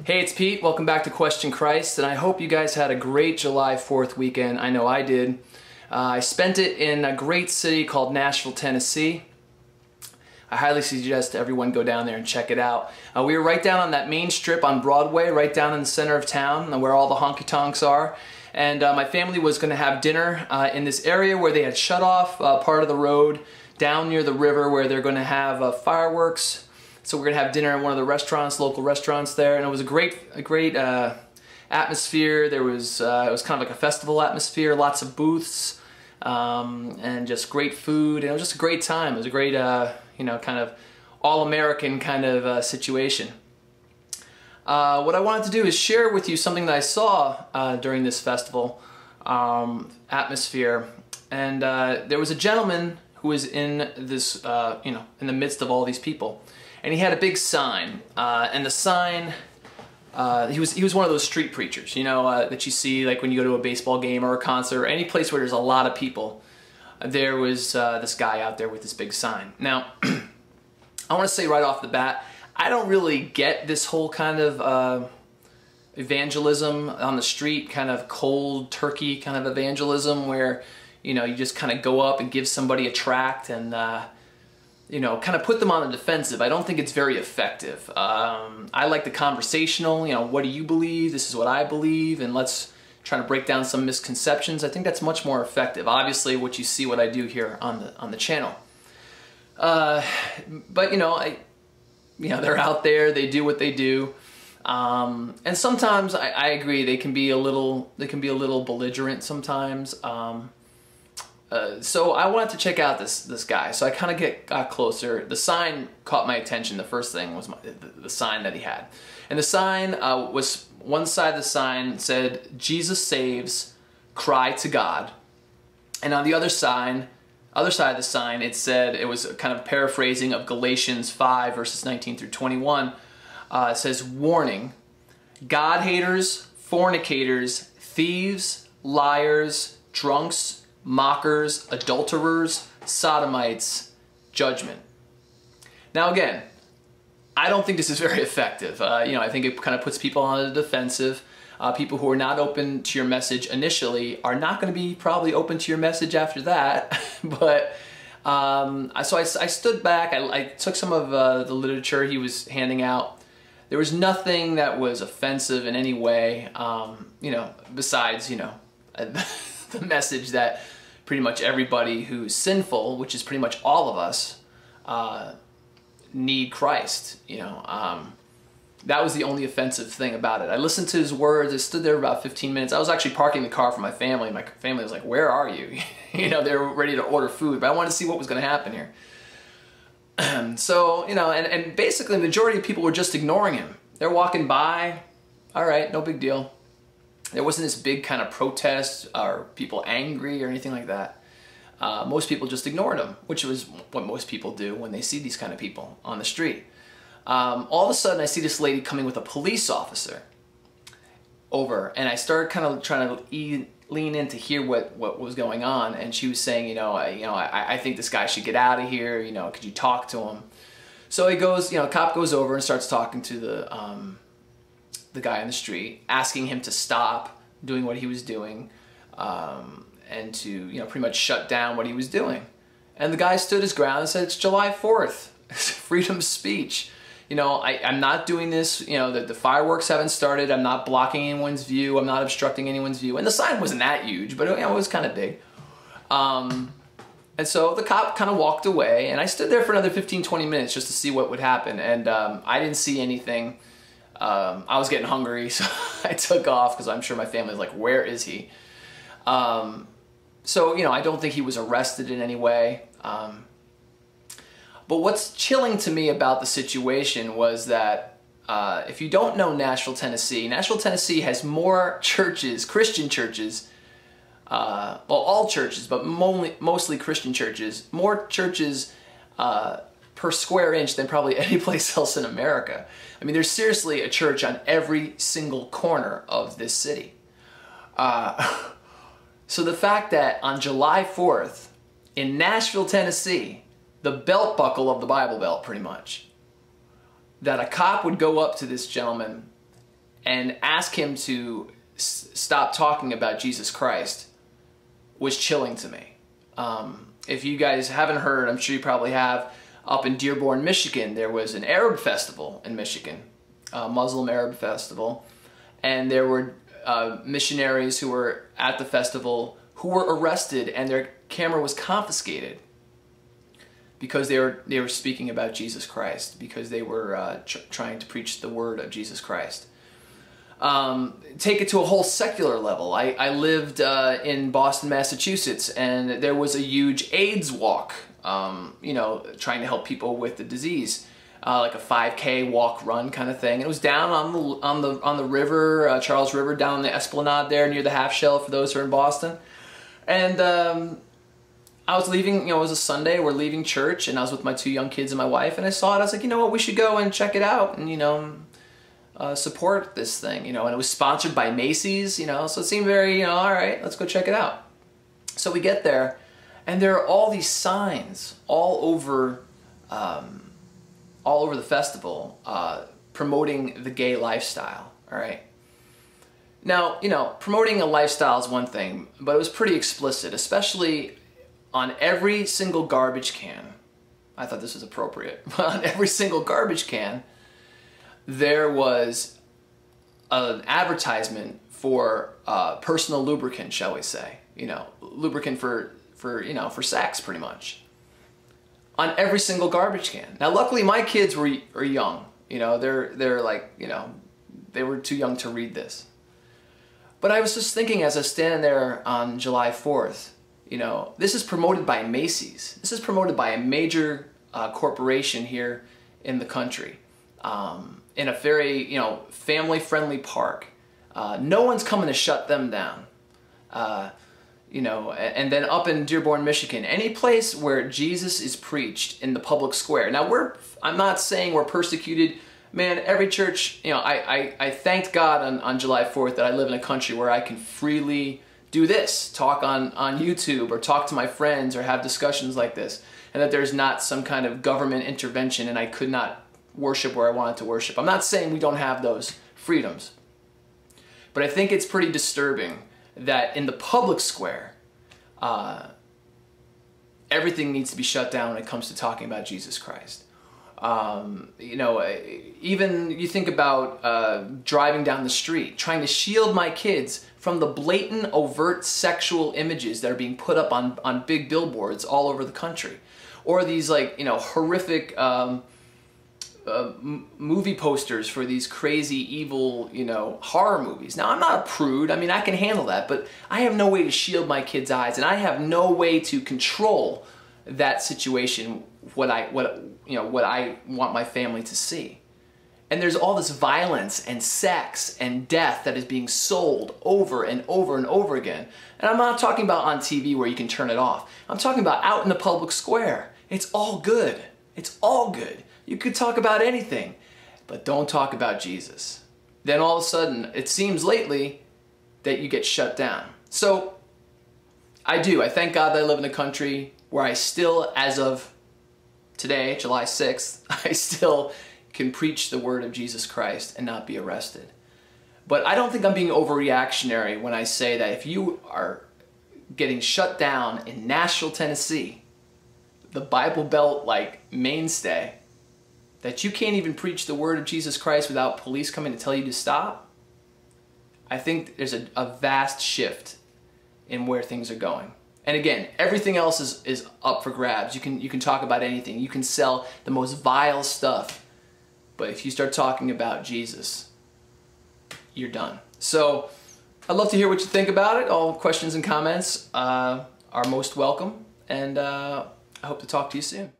Hey, it's Pete. Welcome back to Question Christ, and I hope you guys had a great July 4th weekend. I know I did. I spent it in a great city called Nashville, Tennessee. I highly suggest everyone go down there and check it out. We were right down on that main strip on Broadway, right down in the center of town, where all the honky-tonks are. And my family was going to have dinner in this area where they had shut off part of the road down near the river where they're going to have fireworks. So we're going to have dinner in one of the restaurants, local restaurants there, and it was a great atmosphere. It was kind of like a festival atmosphere, lots of booths, and just great food. And it was just a great time. It was a great, kind of all-American kind of situation. What I wanted to do is share with you something that I saw during this festival atmosphere. And there was a gentleman who was in this, in the midst of all these people. And he had a big sign, and the sign, he was one of those street preachers, that you see like when you go to a baseball game or a concert or any place where there's a lot of people. There was this guy out there with this big sign. Now, I want to say right off the bat, I don't really get this whole kind of evangelism on the street, kind of cold turkey kind of evangelism where, you just kind of go up and give somebody a tract and kind of put them on the defensive. I don't think it's very effective. I like the conversational, what do you believe? This is what I believe, and let's try to break down some misconceptions. I think that's much more effective. Obviously, what you see what I do here on the channel. But they're out there, they do what they do. And sometimes I agree they can be a little belligerent sometimes. So I wanted to check out this guy. So I kind of got closer. The sign caught my attention. The first thing was the sign that he had. And the sign was, one side of the sign said, "Jesus saves, cry to God." And on the other side of the sign, it said, it was kind of paraphrasing of Galatians 5 verses 19 through 21. It says, "Warning, God haters, fornicators, thieves, liars, drunks, mockers, adulterers, sodomites, judgment." Now again, I don't think this is very effective. I think it kind of puts people on the defensive. People who are not open to your message initially are not going to be probably open to your message after that. But so I stood back. I took some of the literature he was handing out. There was nothing that was offensive in any way, besides, the message that pretty much everybody who's sinful, which is pretty much all of us, need Christ. That was the only offensive thing about it. I listened to his words. I stood there about 15 minutes. I was actually parking the car for my family. My family was like, "Where are you?" They were ready to order food, but I wanted to see what was going to happen here. So, and basically the majority of people were just ignoring him. They're walking by. All right, no big deal. There wasn't this big kind of protest or people angry or anything like that. Most people just ignored him, which was what most people do when they see these kind of people on the street. All of a sudden, I see this lady coming with a police officer over, and I started kind of trying to lean in to hear what was going on, and she was saying, I think this guy should get out of here. Could you talk to him? So he goes, cop goes over and starts talking to the guy on the street, asking him to stop doing what he was doing, and to pretty much shut down what he was doing. And the guy stood his ground and said, "It's July 4th, it's freedom of speech. I'm not doing this. The fireworks haven't started. I'm not blocking anyone's view. I'm not obstructing anyone's view." And the sign wasn't that huge, but it was kind of big. And so the cop kind of walked away, and I stood there for another 15-20 minutes just to see what would happen. And I didn't see anything. I was getting hungry, so I took off because I'm sure my family was like, "Where is he?" So, I don't think he was arrested in any way. But what's chilling to me about the situation was that if you don't know Nashville, Tennessee has more churches, Christian churches, well, all churches, but mostly Christian churches, more churches per square inch than probably any place else in America. I mean, there's seriously a church on every single corner of this city. So the fact that on July 4th in Nashville, Tennessee, the belt buckle of the Bible Belt pretty much, that a cop would go up to this gentleman and ask him to stop talking about Jesus Christ was chilling to me. If you guys haven't heard, I'm sure you probably have, up in Dearborn, Michigan, there was an Arab festival in Michigan, a Muslim Arab festival, and there were missionaries who were at the festival who were arrested, and their camera was confiscated because they were speaking about Jesus Christ, because they were trying to preach the word of Jesus Christ. Take it to a whole secular level. I lived in Boston, Massachusetts, and there was a huge AIDS walk, you know, trying to help people with the disease, like a 5K walk run kind of thing. And it was down on the river, Charles River, down the Esplanade there near the Half Shell for those who are in Boston. And I was leaving, you know, it was a Sunday, we're leaving church, and I was with my 2 young kids and my wife, and I saw it, I was like, you know what, we should go and check it out, and, you know, support this thing, you know, and it was sponsored by Macy's, you know, so it seemed very, you know, all right, let's go check it out. So we get there, and there are all these signs all over the festival promoting the gay lifestyle, all right? Now, you know, promoting a lifestyle is one thing, but it was pretty explicit, especially on every single garbage can. I thought this was appropriate. On every single garbage can, there was an advertisement for personal lubricant, shall we say. You know, lubricant for sex, pretty much. On every single garbage can. Now, luckily, my kids are young. You know, they're like, you know, they were too young to read this. But I was just thinking as I was standing there on July 4th, you know, this is promoted by Macy's. This is promoted by a major corporation here in the country, in a very, you know, family-friendly park. No one's coming to shut them down. You know, and then up in Dearborn, Michigan, any place where Jesus is preached in the public square. Now, I'm not saying we're persecuted. Man, every church, you know, I thanked God on July 4th that I live in a country where I can freely do this, talk on YouTube, or talk to my friends, or have discussions like this, and that there's not some kind of government intervention and I could not worship where I wanted to worship. I'm not saying we don't have those freedoms, but I think it's pretty disturbing that in the public square, everything needs to be shut down when it comes to talking about Jesus Christ. You know, even you think about driving down the street, trying to shield my kids from the blatant, overt sexual images that are being put up on big billboards all over the country. Or these, like, you know, horrific movie posters for these crazy, evil, you know, horror movies. Now, I'm not a prude. I mean, I can handle that, but I have no way to shield my kids' eyes, and I have no way to control that situation, what I want my family to see. And there's all this violence and sex and death that is being sold over and over and over again. And I'm not talking about on TV where you can turn it off. I'm talking about out in the public square. It's all good. It's all good. You could talk about anything, but don't talk about Jesus. Then all of a sudden, it seems lately that you get shut down. So I thank God that I live in a country where I still, as of today, July 6th, I still can preach the word of Jesus Christ and not be arrested. But I don't think I'm being overreactionary when I say that if you are getting shut down in Nashville, Tennessee, the Bible Belt like mainstay, that you can't even preach the word of Jesus Christ without police coming to tell you to stop, I think there's a vast shift in where things are going. And again, everything else is up for grabs. You can talk about anything. You can sell the most vile stuff. But if you start talking about Jesus, you're done. So I'd love to hear what you think about it. All questions and comments are most welcome. And I hope to talk to you soon.